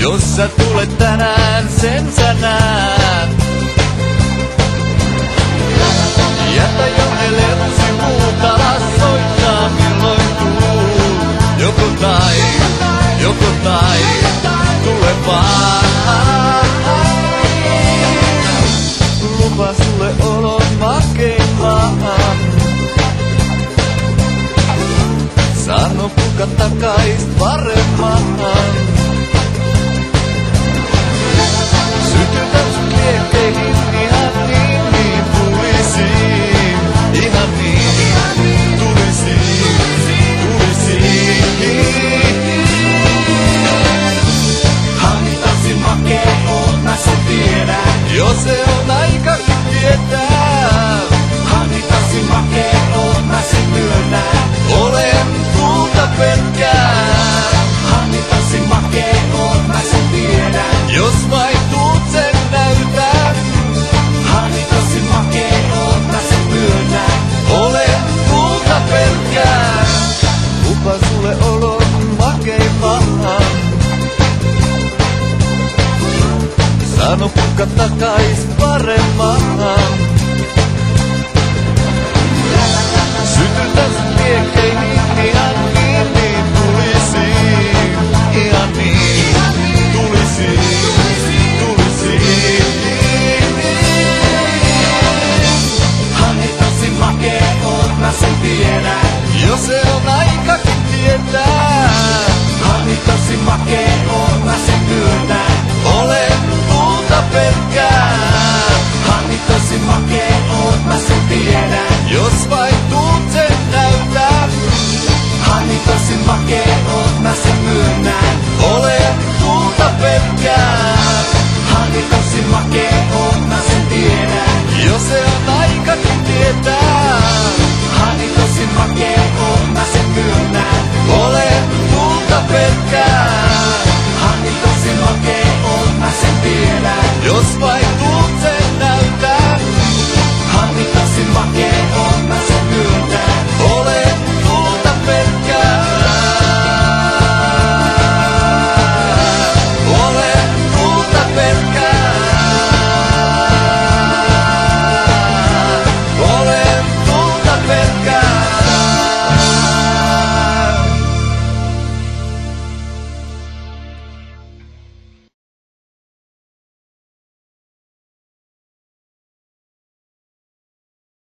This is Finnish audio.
Jos sä tulet tänään, sen sä näet. Jätä johdelevsi muutala soittaa milloin tuu. Joko tai, tule vaan. Lupa sulle olon makeimman. Sano kuka takais paremman. Sytytän sut liekkeihin ihan niin tulisiin. Ihan niin tulisiin. Hanitasi makee, oon mä sen tiedän. Jo se on aikakin tietää. Hanitasi makee, oon mä sen myönnän. Olen tulta pelkkää. Hanitasi makee, oon mä sen tiedän. Jos vain tuut sen näytän. Hanitasi makee, oon mä sen myönnän. Olen tulta pelkkää. Lupa sulle olon makeimman. Sano kuka takais paremman.